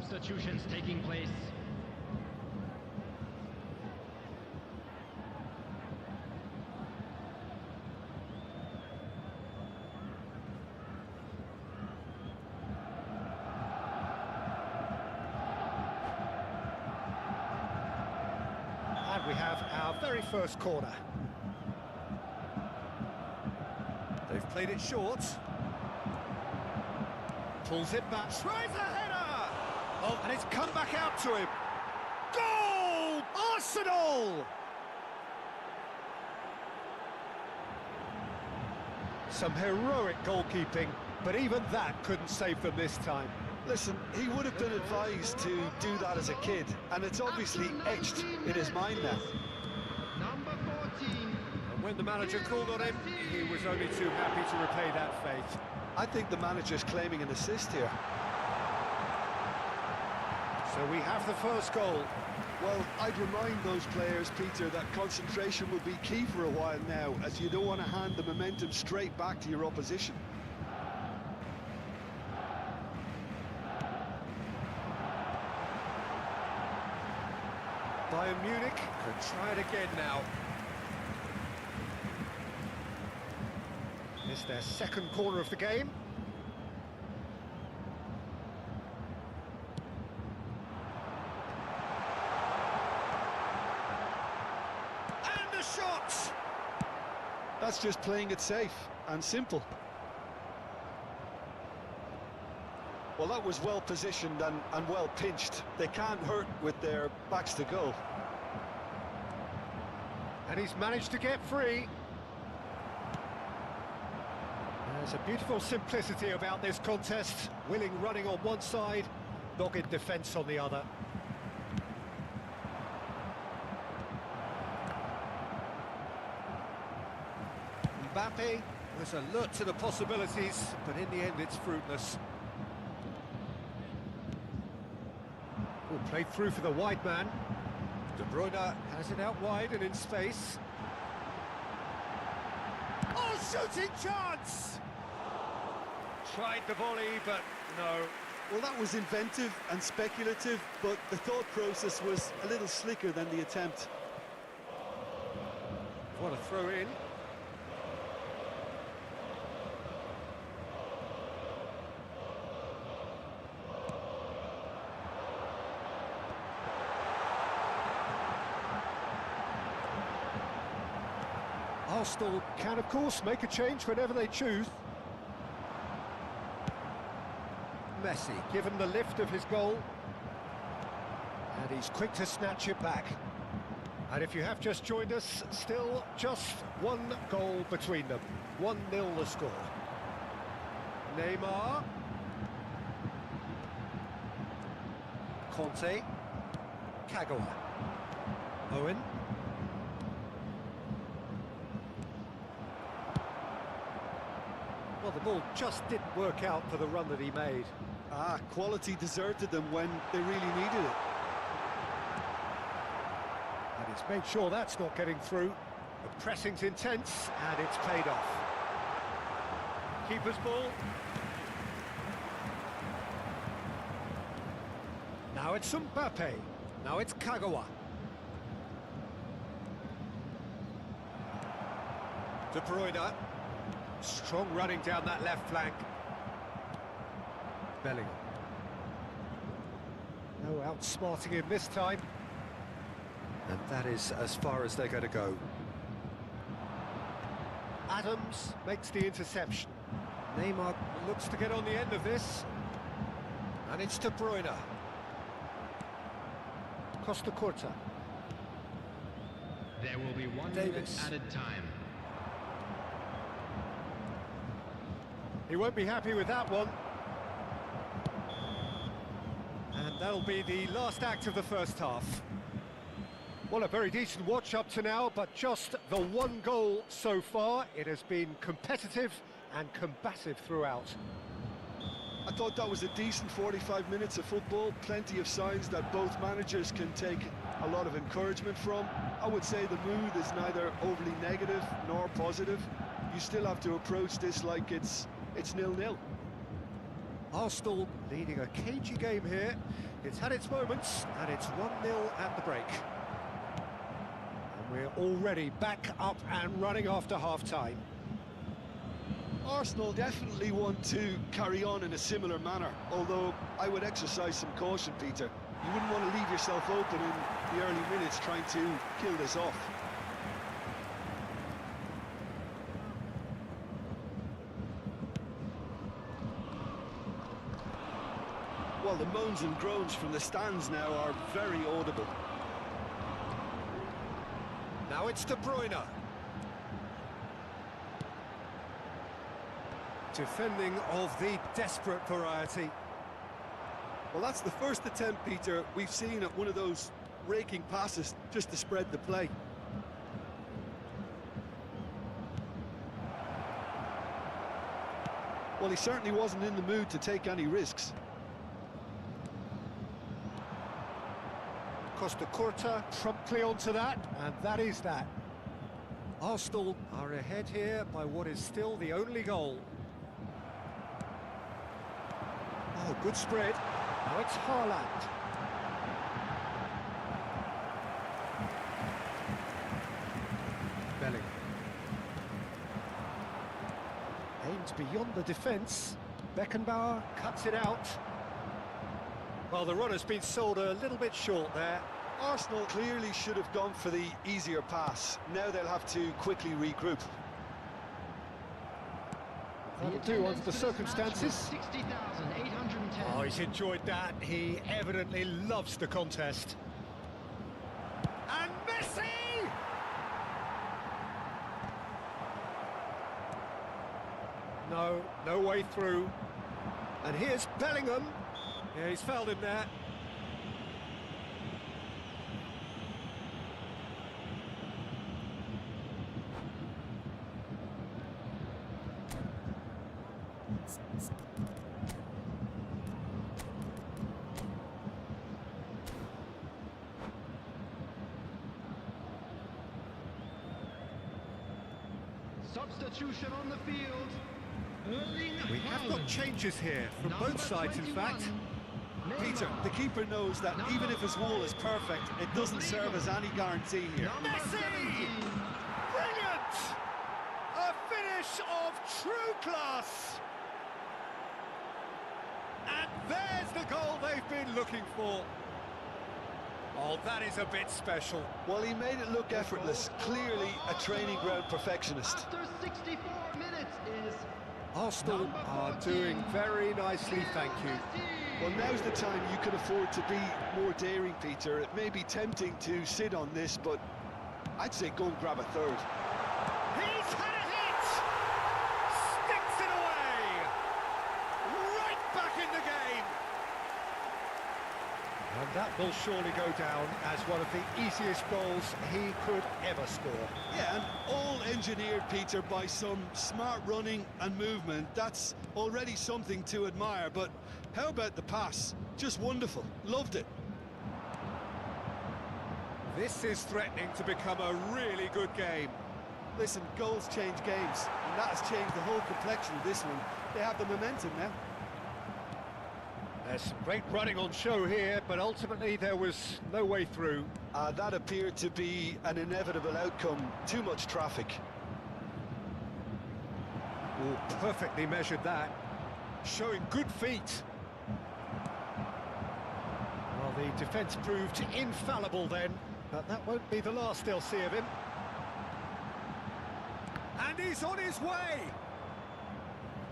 Substitutions taking place. And we have our very first corner. They've played it short. Pulls it back, tries a header! Oh, and it's come back out to him. Goal! Arsenal! Some heroic goalkeeping, but even that couldn't save them this time. Listen, he would have been advised to do that as a kid, and it's obviously etched in his mind now. Number 14. And when the manager called on him, he was only too happy to repay that fate. I think the manager's claiming an assist here. So we have the first goal. Well, I'd remind those players, Peter, that concentration will be key for a while now, as you don't want to hand the momentum straight back to your opposition. Bayern Munich can try it again now. It's their second corner of the game. And the shot! That's just playing it safe and simple. Well, that was well positioned and well pinched. They can't hurt with their backs to goal. And he's managed to get free. There's a beautiful simplicity about this contest. Willing running on one side, dogged defence on the other. Mbappe was alert to the possibilities, but in the end it's fruitless. Played through for the wide man. De Bruyne has it out wide and in space. Oh, shooting chance! Tried the volley, but no. Well, that was inventive and speculative, but the thought process was a little slicker than the attempt. What a throw in. Arsenal can, of course, make a change whenever they choose. Messi given the lift of his goal. And he's quick to snatch it back. And if you have just joined us, still just one goal between them. 1-0 the score. Neymar. Conte. Kagawa. Owen. Well, the ball just didn't work out for the run that he made. Quality deserted them when they really needed it. And he's made sure that's not getting through. The pressing's intense, and it's paid off. Keeper's ball. Now it's Mbappe. Now it's Kagawa. De Bruyne. Strong running down that left flank. Bellingham. No outsmarting him this time. And that is as far as they're going to go. Adams makes the interception. Neymar looks to get on the end of this. And it's De Bruyne. Costa Curta. There will be 1 Davis. minute added time. He won't be happy with that one. And that'll be the last act of the first half. Well, a very decent watch up to now, but just the one goal so far. It has been competitive and combative throughout. I thought that was a decent 45 minutes of football. Plenty of signs that both managers can take a lot of encouragement from. I would say the mood is neither overly negative nor positive. You still have to approach this like it's 0-0. Arsenal leading a cagey game here. It's had its moments, and it's 1-0 at the break. And we're already back up and running after half-time. Arsenal definitely want to carry on in a similar manner, although I would exercise some caution, Peter. You wouldn't want to leave yourself open in the early minutes trying to kill this off. Well, the moans and groans from the stands now are very audible. Now it's De Bruyne. Defending of the desperate variety. Well, that's the first attempt, Peter, we've seen at one of those raking passes just to spread the play. Well, he certainly wasn't in the mood to take any risks. Costa Curta promptly onto that, and that is that. Arsenal are ahead here by what is still the only goal. Oh, good spread. Now it's Haaland. Bellingham. Aims beyond the defence. Beckenbauer cuts it out. Well, the runner's been sold a little bit short there. Arsenal clearly should have gone for the easier pass. Now they'll have to quickly regroup. That'll do under the circumstances. 60,810. Oh, he's enjoyed that. He evidently loves the contest. And Messi! No way through. And here's Bellingham. Yeah, he's fouled him there. Substitution on the field. We have got changes here from both sides, in fact. Peter, the keeper knows that even if his wall is perfect, it doesn't serve as any guarantee here. Messi! Brilliant! A finish of true class! And there's the goal they've been looking for. Oh, that is a bit special. Well, he made it look effortless. Clearly a training ground perfectionist. After 64 minutes is Arsenal are doing very nicely, thank you. Well, now's the time you can afford to be more daring, Peter. It may be tempting to sit on this, but I'd say go and grab a third. He's had a hit! Sticks it away! Right back in the game! And that will surely go down as one of the easiest goals he could ever score. Yeah, and all engineered, Peter, by some smart running and movement. That's already something to admire, but how about the pass? Just wonderful. Loved it. This is threatening to become a really good game. Listen, goals change games, and that has changed the whole complexion of this one. They have the momentum now. There's some great running on show here, but ultimately there was no way through. That appeared to be an inevitable outcome. Too much traffic. Oh, perfectly measured that. Showing good feet. Well, the defence proved infallible then, but that won't be the last they'll see of him. And he's on his way!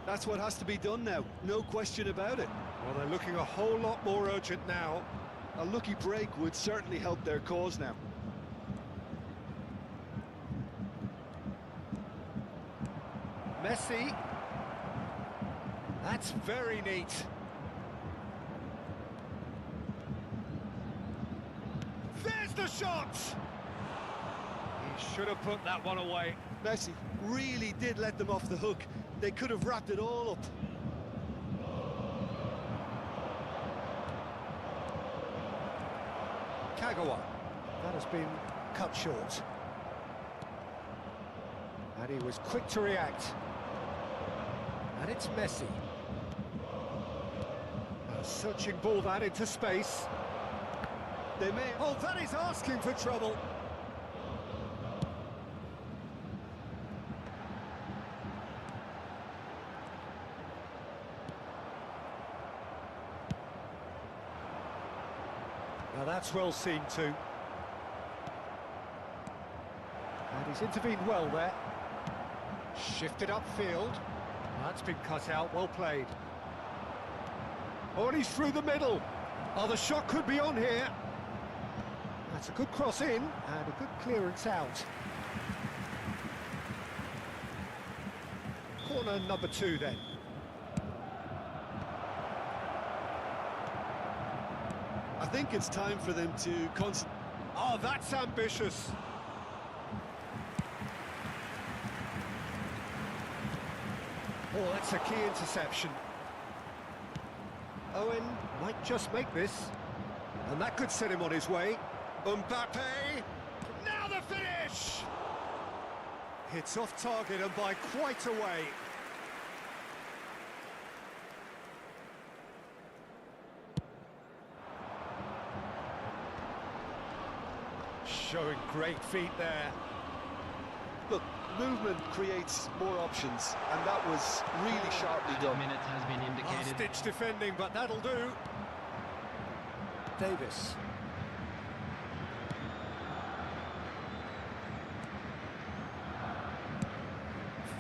That's what has to be done now, no question about it. Well, they're looking a whole lot more urgent now. A lucky break would certainly help their cause now. Messi. That's very neat. There's the shot! He should have put that one away. Messi really did let them off the hook. They could have wrapped it all up. Kagawa. That has been cut short. And he was quick to react. And it's Messi. Searching ball that into space. They may... Oh, that is asking for trouble. Now that's well seen too. And he's intervened well there. Shifted upfield. That's been cut out, well played. Oh, and he's through the middle. Oh, the shot could be on here. That's a good cross in, and a good clearance out. Corner number 2 then. I think it's time for them to concentrate. Oh, that's ambitious. Oh, that's a key interception. Owen might just make this, and that could set him on his way. Mbappe, now the finish! Hits off target and by quite a way. Showing great feet there. Look, movement creates more options, and that was really sharply done. Minute has been indicated. Last-ditch defending, but that'll do. Davis.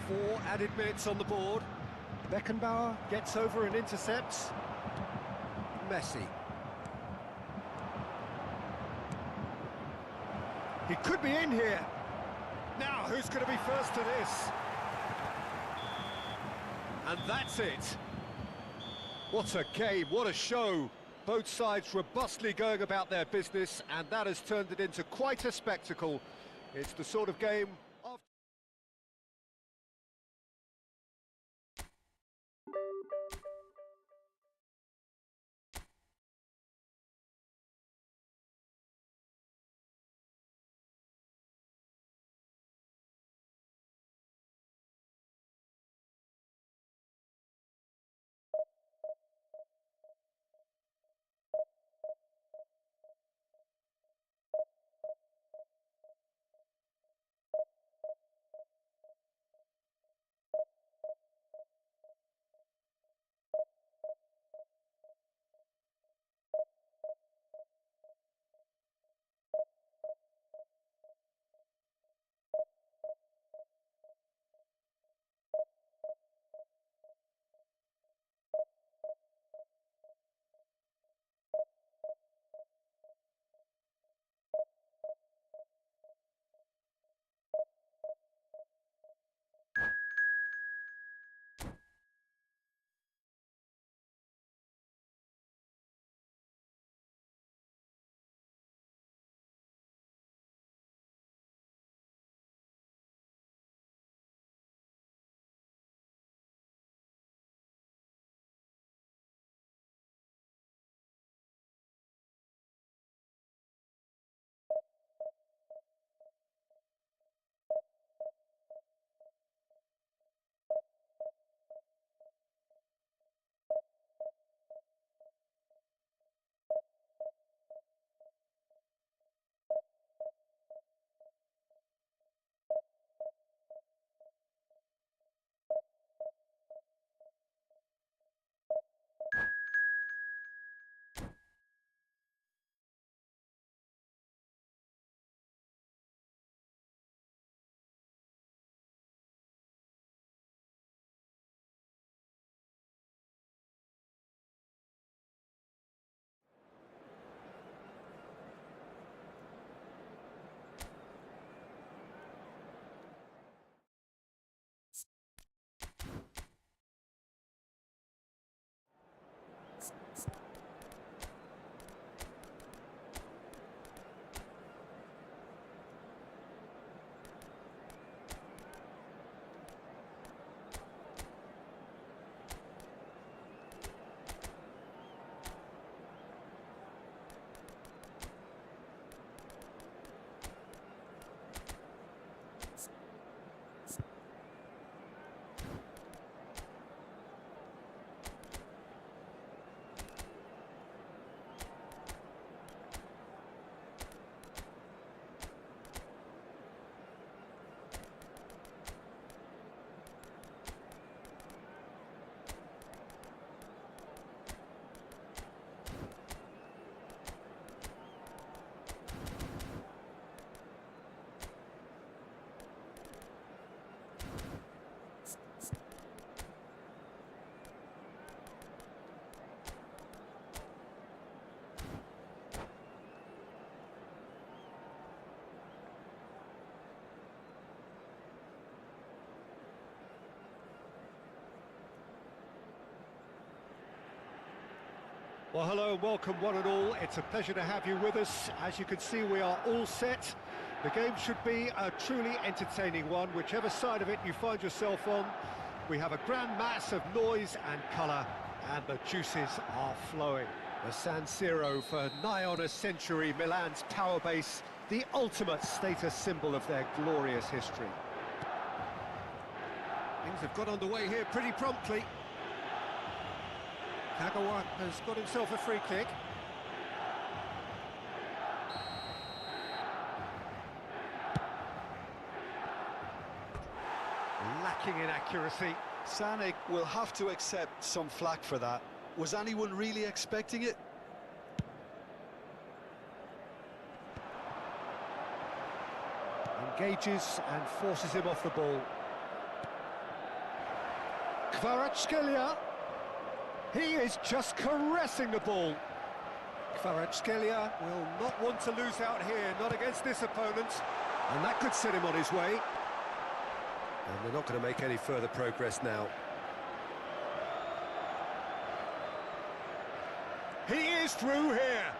Four added minutes on the board. Beckenbauer gets over and intercepts. Messi. He could be in here. Now, who's going to be first to this? And that's it. What a game, what a show. Both sides robustly going about their business, and that has turned it into quite a spectacle. It's the sort of game Well, hello and welcome one and all. It's a pleasure to have you with us. As you can see, we are all set. The game should be a truly entertaining one, whichever side of it you find yourself on. We have a grand mass of noise and colour, and the juices are flowing. The San Siro for nigh on a century, Milan's power base, the ultimate status symbol of their glorious history. Things have got underway here pretty promptly. Kagawa has got himself a free kick. Lacking in accuracy. Sanek will have to accept some flack for that. Was anyone really expecting it? Engages and forces him off the ball. Kvaratskhelia. He is just caressing the ball. Kvaratskhelia will not want to lose out here, not against this opponent. And that could set him on his way. And they're not going to make any further progress now. He is through here.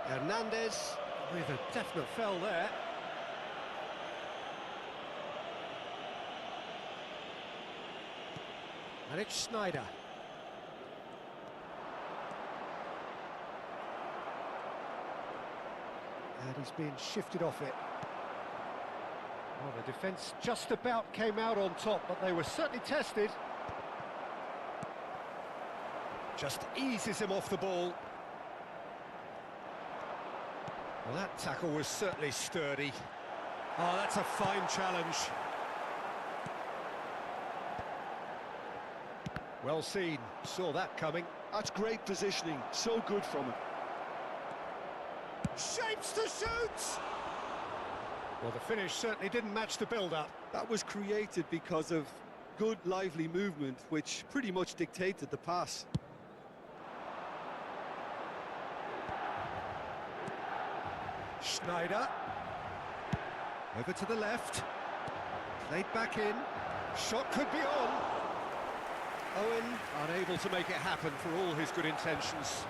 Hernandez with a definite foul there. And it's Sneijder. And he's being shifted off it. Well, the defence just about came out on top, but they were certainly tested. Just eases him off the ball. Well, that tackle was certainly sturdy. Oh, that's a fine challenge. Well seen, saw that coming. That's great positioning, so good from him. Shapes to shoot! Well, the finish certainly didn't match the build-up. That was created because of good, lively movement, which pretty much dictated the pass. Sneijder. Over to the left. Played back in. Shot could be on. Owen unable to make it happen for all his good intentions.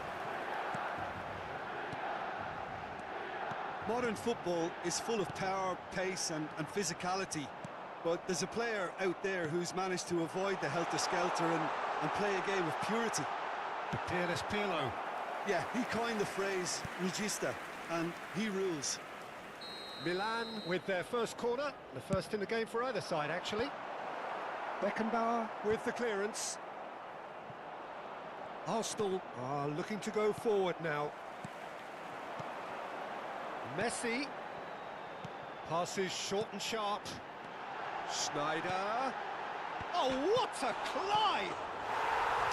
Modern football is full of power, pace and physicality, but there's a player out there who's managed to avoid the helter-skelter and play a game of purity. Peerless Pirlo. Yeah, he coined the phrase regista, and he rules. Milan with their first corner, the first in the game for either side actually. Beckenbauer with the clearance. Arsenal are looking to go forward now. Messi passes short and sharp. Sneijder. Oh, what a climb!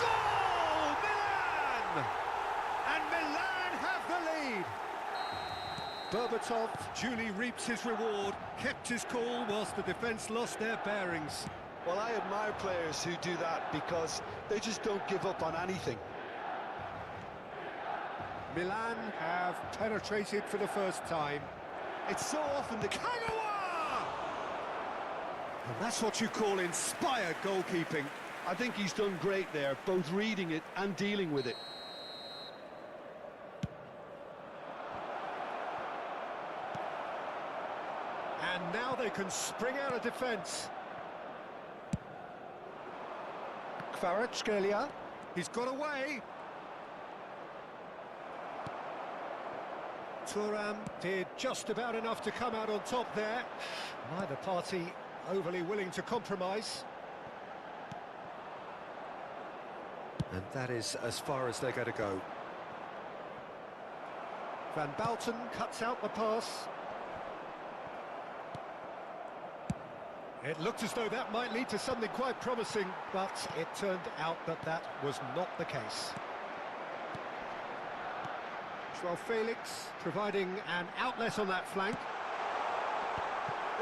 Goal, Milan! And Milan have the lead. Berbatov duly reaps his reward, kept his cool whilst the defence lost their bearings. Well, I admire players who do that because they just don't give up on anything. Milan have penetrated for the first time. It's so often the... Kagawa! And that's what you call inspired goalkeeping. I think he's done great there, both reading it and dealing with it. And now they can spring out of defence. Kvaratskhelia, he's got away. Thuram did just about enough to come out on top there. Neither party overly willing to compromise. And that is as far as they're going to go. Van Bouten cuts out the pass. It looked as though that might lead to something quite promising, but it turned out that that was not the case. Joao Felix providing an outlet on that flank.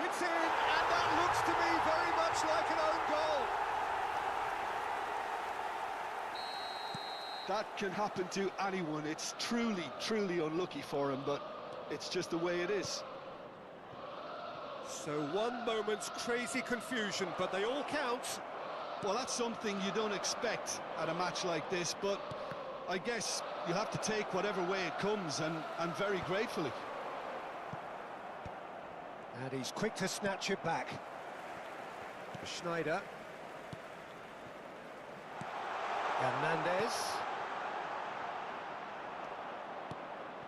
It's in, and that looks to me very much like an own goal. That can happen to anyone. It's truly, truly unlucky for him, but it's just the way it is. So one moment's crazy confusion, but they all count. Well, that's something you don't expect at a match like this, but I guess you have to take whatever way it comes, and very gratefully. And he's quick to snatch it back. Schneider. Hernandez.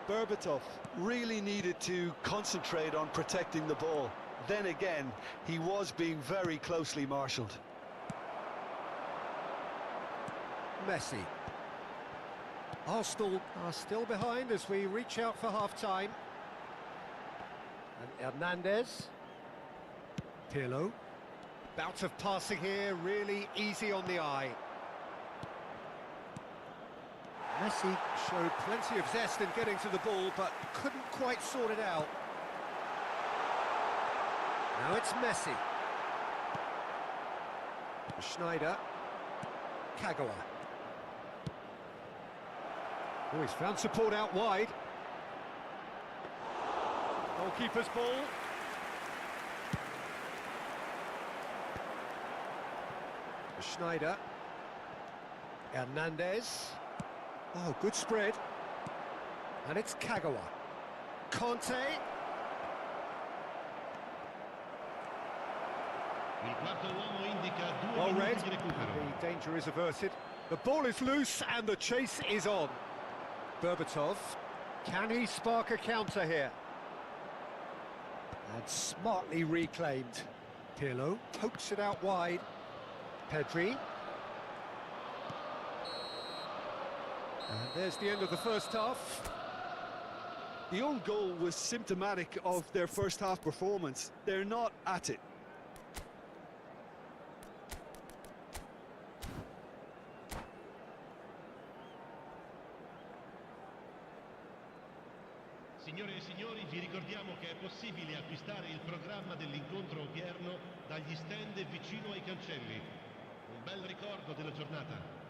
Berbatov really needed to concentrate on protecting the ball. Then again, he was being very closely marshalled. Messi. Arsenal are still behind as we reach out for half-time. And Hernandez. Pirlo. Bout of passing here, really easy on the eye. Messi showed plenty of zest in getting to the ball, but couldn't quite sort it out. Now it's Messi. Schneider. Kagawa. Oh, he's found support out wide. Goalkeeper's ball. Schneider. Hernandez. Oh, good spread. And it's Kagawa. Conte. Well read. The danger is averted. The ball is loose and the chase is on. Berbatov. Can he spark a counter here? And smartly reclaimed. Pirlo pokes it out wide. Pedri. And there's the end of the first half. The own goal was symptomatic of their first half performance. They're not at it. Signore e signori, vi ricordiamo che è possibile acquistare il programma dell'incontro odierno dagli stand vicino ai cancelli. Un bel ricordo della giornata.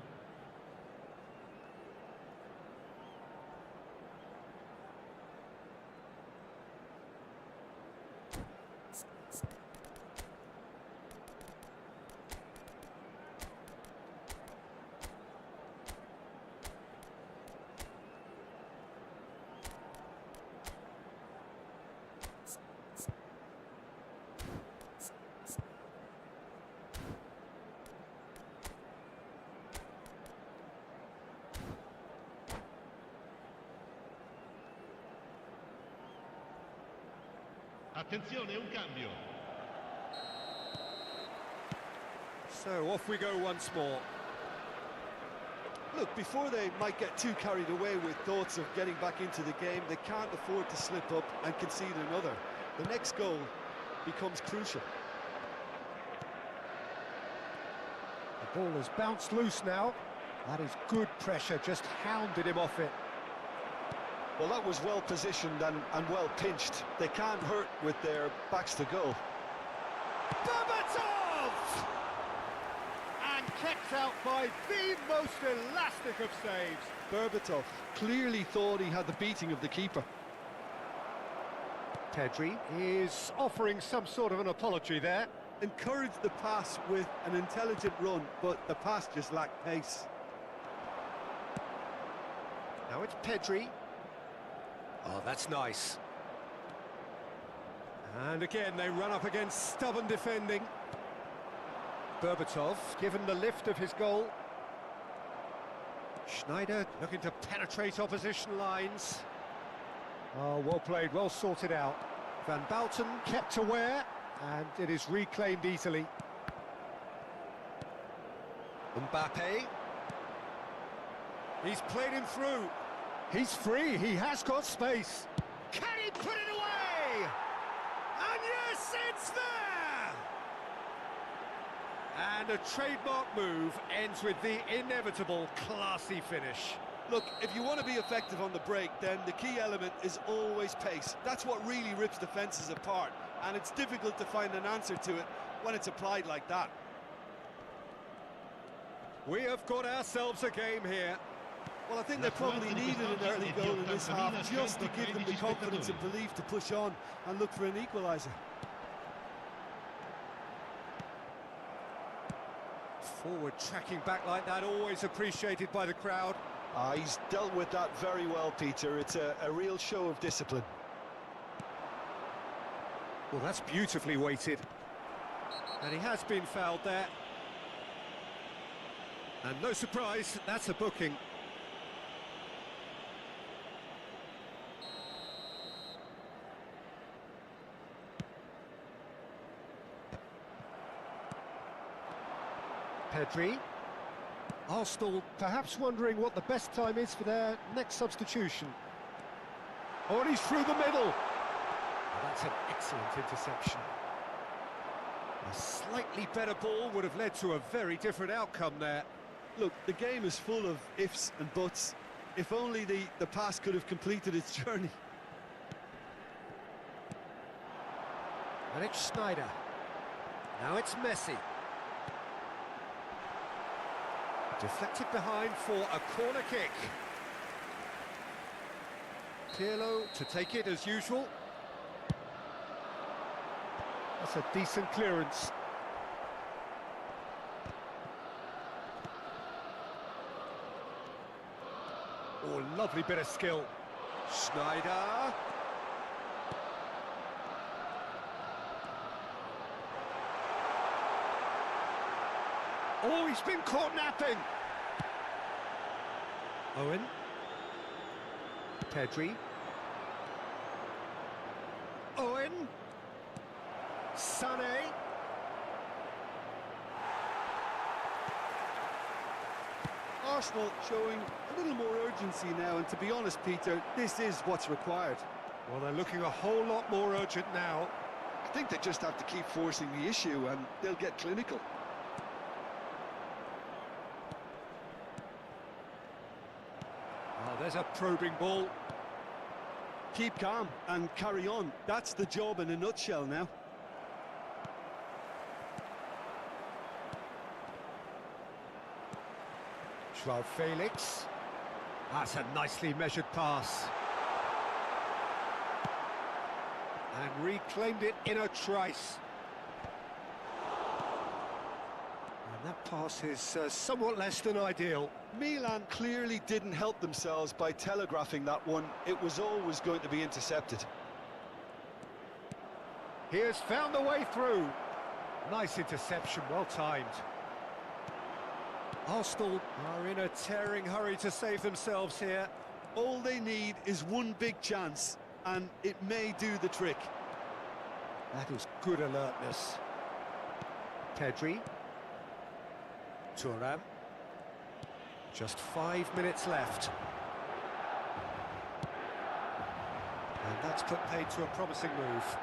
Attenzione, un cambio. So off we go once more. Look, before they might get too carried away with thoughts of getting back into the game, they can't afford to slip up and concede another. The next goal becomes crucial. The ball has bounced loose now. That is good pressure, just hounded him off it. Well, that was well positioned and well pinched. They can't hurt with their backs to goal. Berbatov! And kept out by the most elastic of saves. Berbatov clearly thought he had the beating of the keeper. Pedri is offering some sort of an apology there. Encouraged the pass with an intelligent run, but the pass just lacked pace. Now it's Pedri. Oh, that's nice. And again, they run up against stubborn defending. Berbatov, given the lift of his goal. Schneider looking to penetrate opposition lines. Oh, well played, well sorted out. Van Bouten kept aware, and it is reclaimed easily. Mbappe. He's played him through. He's free, he has got space. Can he put it away? And yes, it's there! And a trademark move ends with the inevitable classy finish. Look, if you want to be effective on the break, then the key element is always pace. That's what really rips defences apart, and it's difficult to find an answer to it when it's applied like that. We have got ourselves a game here. Well, I think they probably needed an early goal in this half just to give them the confidence and belief to push on and look for an equaliser. Forward tracking back like that, always appreciated by the crowd. He's dealt with that very well, Peter. It's a real show of discipline. Well, that's beautifully weighted. And he has been fouled there. And no surprise, that's a booking. Pedri. Arsenal perhaps wondering what the best time is for their next substitution. Oh, and he's through the middle. Oh, that's an excellent interception. A slightly better ball would have led to a very different outcome there. Look, the game is full of ifs and buts. If only the pass could have completed its journey. And it's Schneider. Now it's Messi. Deflected behind for a corner kick. Pirlo to take it as usual. That's a decent clearance. Oh, lovely bit of skill. Schneider. Oh, he's been caught napping. Owen. Pedri. Owen. Sané. Arsenal showing a little more urgency now, and to be honest, Peter, this is what's required. Well, they're looking a whole lot more urgent now. I think they just have to keep forcing the issue and they'll get clinical. Oh, there's a probing ball. Keep calm and carry on. That's the job in a nutshell now. Joao Felix. That's a nicely measured pass. And reclaimed it in a trice. And that pass is somewhat less than ideal. Milan clearly didn't help themselves by telegraphing that one. It was always going to be intercepted. He has found a way through. Nice interception, well timed. Arsenal are in a tearing hurry to save themselves here. All they need is one big chance, and it may do the trick. That is good alertness. Pedri. Thuram. Just 5 minutes left. And that's put paid to a promising move.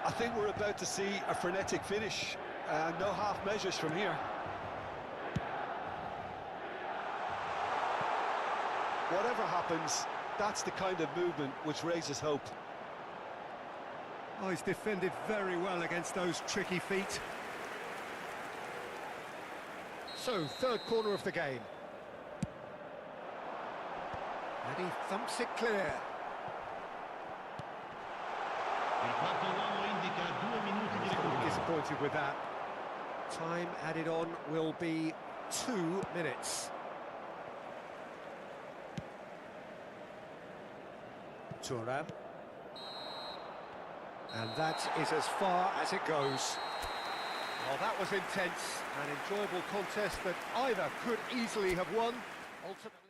I think we're about to see a frenetic finish. No half measures from here. Whatever happens, that's the kind of movement which raises hope. Oh, he's defended very well against those tricky feet. So, third corner of the game. And he thumps it clear. Il quarto uomo indica 2 minuti di He's gonna be recupero. disappointed with that. Time added on will be 2 minutes. Thuram. And that is as far as it goes. Well, that was intense, an enjoyable contest that either could easily have won. Ultimately.